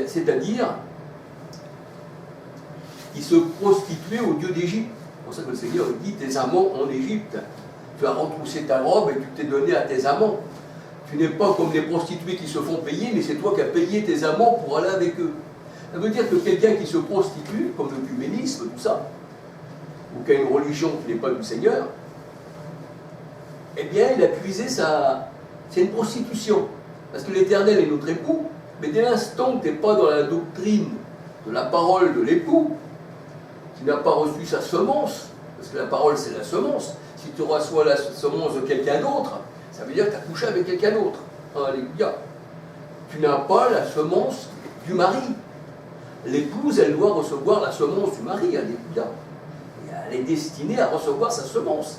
C'est-à-dire qui se prostituait au dieu d'Égypte. C'est pour ça que le Seigneur dit tes amants en Égypte. Tu as retroussé ta robe et tu t'es donné à tes amants. Tu n'es pas comme les prostituées qui se font payer, mais c'est toi qui as payé tes amants pour aller avec eux. Ça veut dire que quelqu'un qui se prostitue, comme l'œcuménisme, tout ça, ou qui a une religion qui n'est pas du Seigneur, eh bien, il a puisé sa... C'est une prostitution. Parce que l'Éternel est notre époux, mais dès l'instant que tu n'es pas dans la doctrine de la parole de l'époux, qui n'a pas reçu sa semence, parce que la parole c'est la semence, si tu reçois la semence de quelqu'un d'autre, ça veut dire que tu as couché avec quelqu'un d'autre. Alléluia. Tu n'as pas la semence du mari. L'épouse, elle doit recevoir la semence du mari. Alléluia. Et elle est destinée à recevoir sa semence.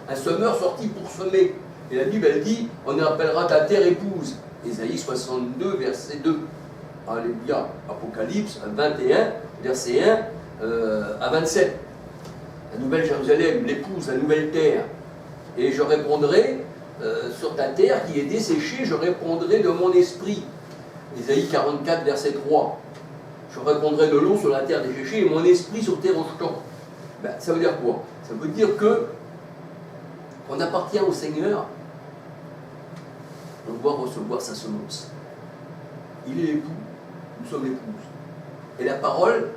Un semeur sorti pour semer. Et la Bible, elle dit, on appellera ta terre épouse. Ésaïe 62, verset 2. Alléluia. Apocalypse 21, verset 1 à 27. La nouvelle Jérusalem, l'épouse, la nouvelle terre. Et je répondrai sur ta terre qui est desséchée, je répondrai de mon esprit. Ésaïe 44, verset 3. Je répondrai de l'eau sur la terre desséchée et mon esprit sur tes rejetons. Ben, ça veut dire quoi? Ça veut dire que on appartient au Seigneur, on doit recevoir sa semence. Il est l'époux, nous sommes l'épouse. Et la parole,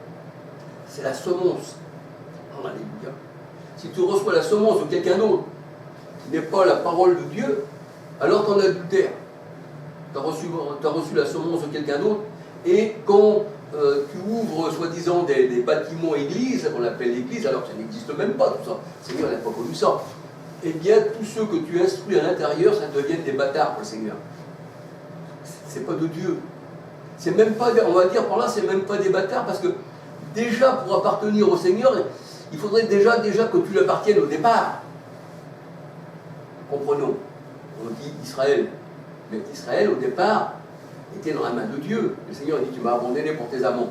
c'est la semence. Alléluia. Si tu reçois la semence de quelqu'un d'autre, qui n'est pas la parole de Dieu, alors tu en adultères. Tu as reçu la semence de quelqu'un d'autre, et quand tu ouvres soi-disant des bâtiments églises, on l'appelle l'église, alors que ça n'existe même pas tout ça, le Seigneur n'a pas connu ça, eh bien tous ceux que tu instruis à l'intérieur, ça deviennent des bâtards pour le Seigneur. C'est pas de Dieu. C'est même pas, on va dire par là, c'est même pas des bâtards, parce que déjà pour appartenir au Seigneur, il faudrait déjà que tu l'appartiennes au départ. Comprenons, on dit Israël, mais Israël au départ était dans la main de Dieu. Le Seigneur dit tu m'as abandonné pour tes amants.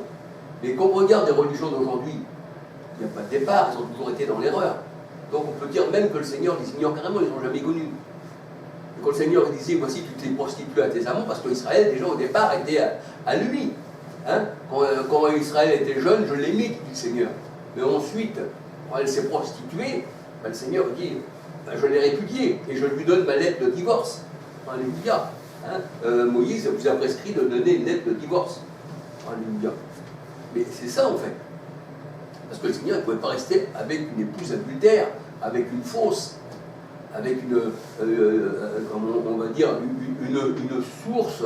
Mais quand on regarde les religions d'aujourd'hui, il n'y a pas de départ, ils ont toujours été dans l'erreur. Donc on peut dire même que le Seigneur les ignore carrément, ils n'ont jamais connu. Et quand le Seigneur disait voici tu t'es prostitué à tes amants, parce qu'Israël déjà au départ était à lui. Hein? Quand Israël était jeune, je l'aimais, dit le Seigneur. Mais ensuite, quand elle s'est prostituée, ben, le Seigneur dit ben, je l'ai répudiée et je lui donne ma lettre de divorce. Alléluia. Hein? Moïse vous a prescrit de donner une lettre de divorce. Alléluia. Mais c'est ça en fait. Parce que le Seigneur ne pouvait pas rester avec une épouse adultère, avec une fausse, avec une, on va dire, une source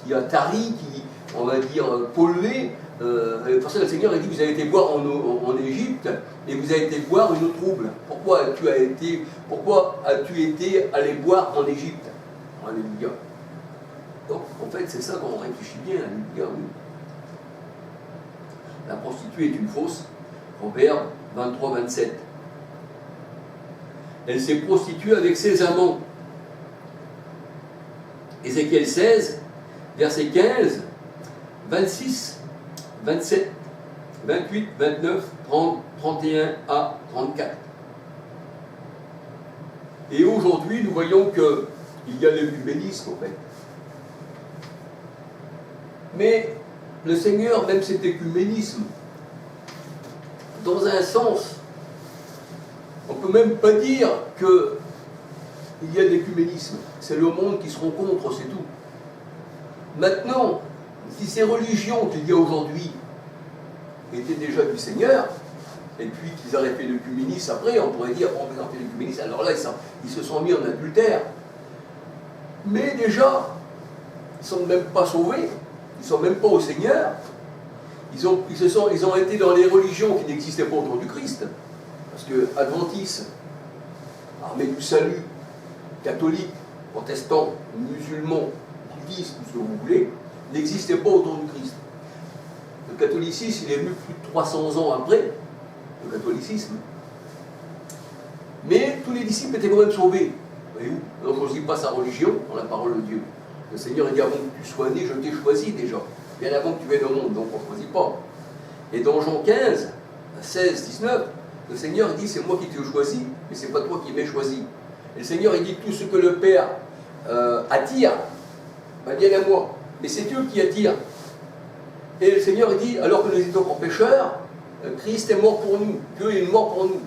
qui a tari, qui, on va dire, polluée. Pour ça, le Seigneur a dit vous avez été boire en Égypte et vous avez été boire une eau trouble. Pourquoi as-tu été allé boire en Égypte? Alléluia. Donc, en fait, c'est ça qu'on réfléchit bien. Alléluia. La prostituée est une fausse. Proverbe 23, 27. Elle s'est prostituée avec ses amants. Ézéchiel 16, versets 15, 26, 27, 28, 29, 30, 31 à 34. Et aujourd'hui, nous voyons qu'il y a l'œcuménisme, en fait. Mais le Seigneur, même cet œcuménisme, dans un sens, on ne peut même pas dire qu'il y a l'œcuménisme. C'est le monde qui se rencontre, c'est tout. Maintenant, si ces religions qu'il y a aujourd'hui étaient déjà du Seigneur, et puis qu'ils auraient fait l'œcuménisme après, on pourrait dire, bon, ils ont fait l'œcuménisme, alors là, ils se sont mis en adultère. Mais déjà, ils ne sont même pas sauvés, ils ne sont même pas au Seigneur. Ils ont été dans les religions qui n'existaient pas autour du Christ. Parce que adventistes, armée du salut, catholiques, protestants, musulmans, bouddhistes, tout ce que vous voulez, n'existaient pas autour du Christ. Le catholicisme, il est venu plus de 300 ans après, le catholicisme. Mais tous les disciples étaient quand même sauvés. Voyez-vous, on ne choisit pas sa religion dans la parole de Dieu. Le Seigneur dit avant que tu sois né, je t'ai choisi déjà. Bien avant que tu viennes au monde, donc on ne choisit pas. Et dans Jean 15, 16, 19, le Seigneur dit c'est moi qui t'ai choisi, mais c'est pas toi qui m'ai choisi. Et le Seigneur il dit tout ce que le Père attire, ben viens à moi. Mais c'est Dieu qui attire. Et le Seigneur il dit, alors que nous étions encore pécheurs, Christ est mort pour nous, Dieu est mort pour nous.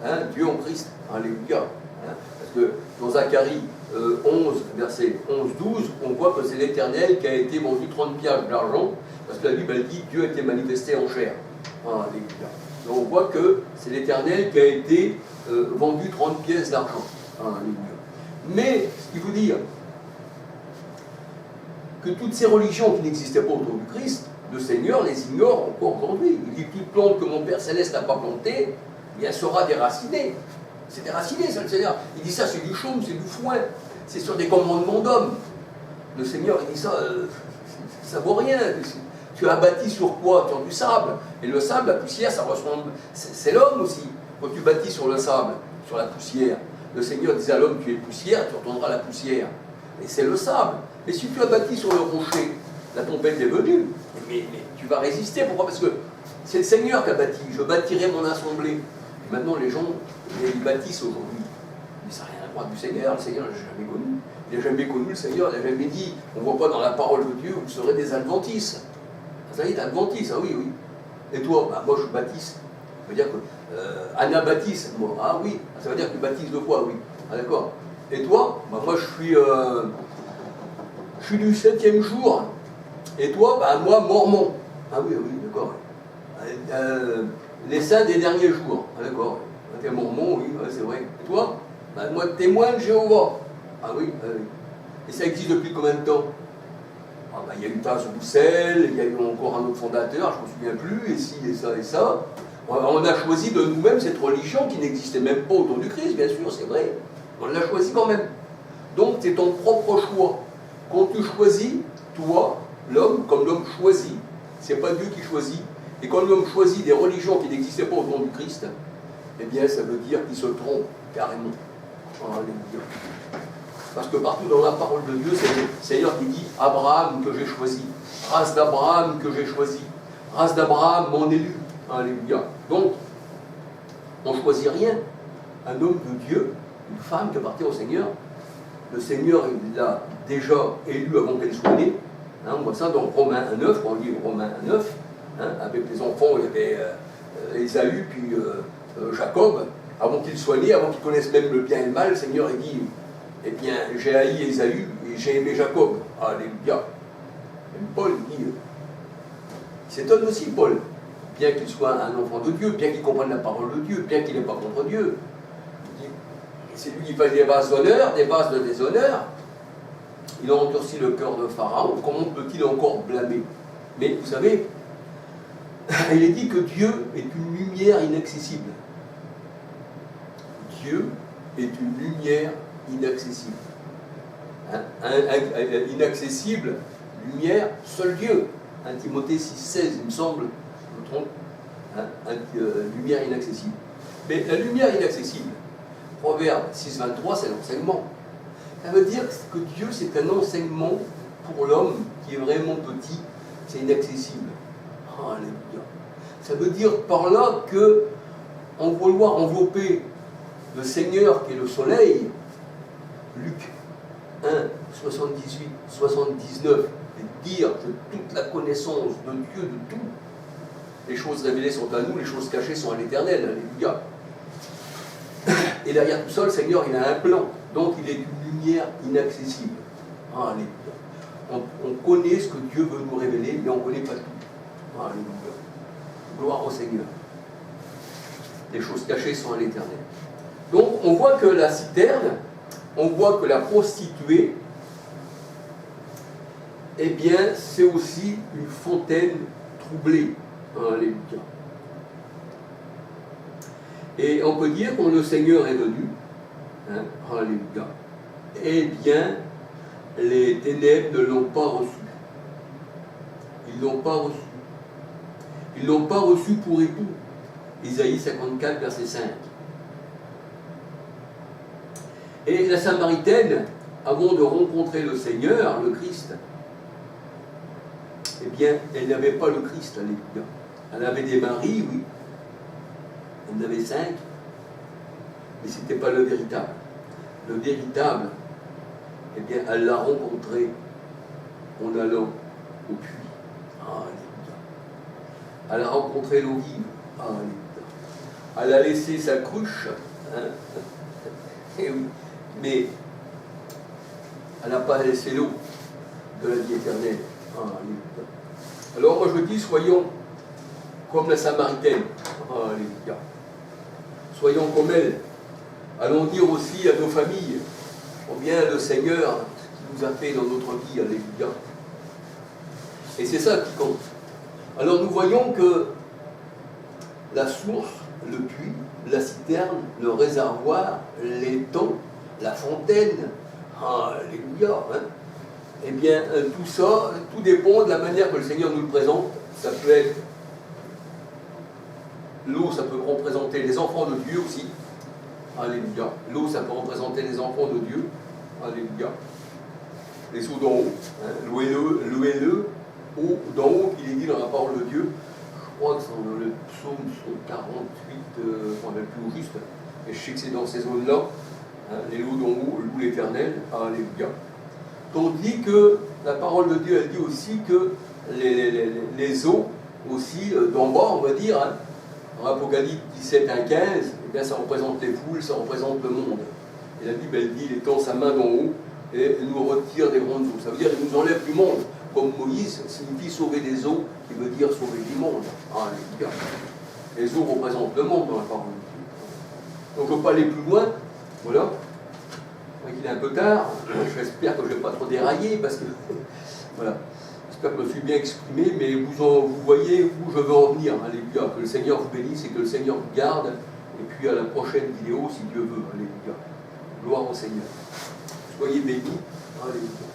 Hein, Dieu en Christ, alléluia. Hein, parce que dans Zacharie 11, verset 11-12, on voit que c'est l'Éternel qui a été vendu 30 piastres d'argent, parce que la Bible elle dit Dieu a été manifesté en chair. Alléluia. Donc on voit que c'est l'Éternel qui a été vendu 30 pièces d'argent. Alléluia. Mais, ce qu'il faut dire, que toutes ces religions qui n'existaient pas autour du Christ, le Seigneur les ignore encore aujourd'hui. Il dit, toute plante que mon Père Céleste n'a pas plantée, bien sera déracinée. C'est déraciné, ça, le Seigneur. Il dit ça, c'est du chaume, c'est du foin. C'est sur des commandements d'hommes. Le Seigneur, il dit ça, ça vaut rien. Tu as bâti sur quoi? Sur du sable. Et le sable, la poussière, ça ressemble... C'est l'homme aussi. Quand tu bâtis sur le sable, sur la poussière, le Seigneur disait à l'homme, tu es poussière, tu retourneras la poussière. Et c'est le sable. Mais si tu as bâti sur le rocher, la tempête est venue. Mais tu vas résister. Pourquoi? Parce que c'est le Seigneur qui a bâti. Je bâtirai mon assemblée. Et maintenant, les gens, ils bâtissent aujourd'hui. Mais ça n'a rien à voir du Seigneur. Le Seigneur, je ne l'ai jamais connu. Il n'a jamais connu le Seigneur. Il n'a jamais dit, on ne voit pas dans la parole de Dieu, vous serez des adventistes. Ça y est, adventiste, ah oui, oui. Et toi? Bah, moi, je suis baptiste. Ça veut dire que anabaptiste, moi. Ah oui, ça veut dire que tu baptises de quoi? Oui. Ah d'accord. Et toi? Bah, moi, je suis du 7e jour. Et toi? Bah, moi, mormon. Ah oui, oui, d'accord. Les saints des derniers jours. Ah d'accord. T'es mormon, oui, ouais, c'est vrai. Et toi? Bah, moi, témoin de Jéhovah. Ah oui, ah oui. Et ça existe depuis combien de temps? Ah bah, il y a eu Taz Roussel, il y a eu encore un autre fondateur, je ne me souviens plus, et ci, et ça, et ça. On a choisi de nous-mêmes cette religion qui n'existait même pas autour du Christ, bien sûr, c'est vrai. On l'a choisi quand même. Donc c'est ton propre choix. Quand tu choisis, toi, l'homme, comme l'homme choisit, c'est pas Dieu qui choisit. Et quand l'homme choisit des religions qui n'existaient pas autour du Christ, eh bien ça veut dire qu'il se trompe carrément. Alléluia. Parce que partout dans la parole de Dieu, c'est le Seigneur qui dit Abraham que j'ai choisi, race d'Abraham que j'ai choisi, race d'Abraham mon élu. Alléluia. Donc, on ne choisit rien. Un homme de Dieu, une femme qui appartient au Seigneur, le Seigneur il l'a déjà élu avant qu'elle soit née. Hein, on voit ça dans Romains 1,9, quand on lit Romains 1,9, hein, avec les enfants, il y avait Ésaü, puis Jacob, avant qu'ils soient nés, avant qu'ils connaissent même le bien et le mal, le Seigneur il dit eh bien, j'ai haï Ésaü et j'ai aimé Jacob. Alléluia. Même Paul dit, il s'étonne aussi, Paul, bien qu'il soit un enfant de Dieu, bien qu'il comprenne la parole de Dieu, bien qu'il n'est pas contre Dieu. C'est lui qui fait des vases d'honneur, des vases de déshonneur. Il a endurci le cœur de Pharaon. Comment peut-il encore blâmer? Mais vous savez, il est dit que Dieu est une lumière inaccessible. Dieu est une lumière inaccessible. Inaccessible, lumière, seul Dieu. 1 Timothée 6,16, il me semble, je me trompe. Lumière inaccessible. Mais la lumière inaccessible, Proverbe 6,23, c'est l'enseignement. Ça veut dire que Dieu, c'est un enseignement pour l'homme qui est vraiment petit, c'est inaccessible. Alléluia. Ça veut dire par là que on va vouloir envelopper le Seigneur qui est le soleil, Luc 1, 78, 79, et dire que toute la connaissance de Dieu, de tout, les choses révélées sont à nous, les choses cachées sont à l'Éternel, alléluia. Et derrière tout ça, le Seigneur, il a un plan, donc il est une lumière inaccessible. Alléluia. On connaît ce que Dieu veut nous révéler, mais on ne connaît pas tout. Alléluia. Gloire au Seigneur. Les choses cachées sont à l'Éternel. Donc on voit que la citerne, on voit que la prostituée, eh bien, c'est aussi une fontaine troublée. Alléluia. Et on peut dire quand le Seigneur est venu, hein, alléluia, eh bien, les ténèbres ne l'ont pas reçu. Ils ne l'ont pas reçu. Ils ne l'ont pas reçu pour époux. Isaïe 54, verset 5. Et la Samaritaine, avant de rencontrer le Seigneur, le Christ, eh bien, elle n'avait pas le Christ, alléluia. Elle avait des maris, oui. Elle en avait 5, mais ce n'était pas le véritable. Le véritable, eh bien, elle l'a rencontré en allant au puits. Alléluia. Elle a rencontré l'eau vive. Alléluia. Elle a laissé sa cruche. Hein. Et oui. Mais elle n'a pas laissé l'eau de la vie éternelle. Alléluia. Alors moi je dis, soyons comme la Samaritaine. Alléluia. Soyons comme elle. Allons dire aussi à nos familles combien le Seigneur nous a fait dans notre vie. Alléluia. Et c'est ça qui compte. Alors nous voyons que la source, le puits, la citerne, le réservoir, l'étang, la fontaine, alléluia, hein, eh bien tout ça, tout dépend de la manière que le Seigneur nous le présente. Ça peut être l'eau, ça peut représenter les enfants de Dieu aussi. Alléluia. L'eau, ça peut représenter les enfants de Dieu. Alléluia. Les eaux d'en haut. Hein, louez-le, eau d'en haut, qu'il est dit dans la parole de Dieu. Je crois que c'est dans le psaume 48, je ne me rappelle plus où juste. Et je sais que c'est dans ces zones-là. Hein, les eaux d'en haut louent l'Éternel. Alléluia. Tandis que la parole de Dieu, elle dit aussi que les eaux, aussi d'en bas, on va dire, hein, dans Apocalypse 17, 1, 15, eh bien, ça représente les foules, ça représente le monde. Et la Bible, elle dit, il étend sa main d'en haut et nous retire des grandes eaux. Ça veut dire qu'il nous enlève du monde. Comme Moïse signifie sauver des eaux, qui veut dire sauver du monde. Alléluia. Les eaux représentent le monde dans la parole de Dieu. Donc je ne peux pas aller plus loin. Voilà. Il est un peu tard. J'espère que je ne vais pas trop dérailler parce que voilà. J'espère que je me suis bien exprimé, mais vous voyez où je veux en venir. Alléluia. Que le Seigneur vous bénisse et que le Seigneur vous garde. Et puis à la prochaine vidéo, si Dieu veut. Alléluia. Gloire au Seigneur. Soyez bénis. Alléluia.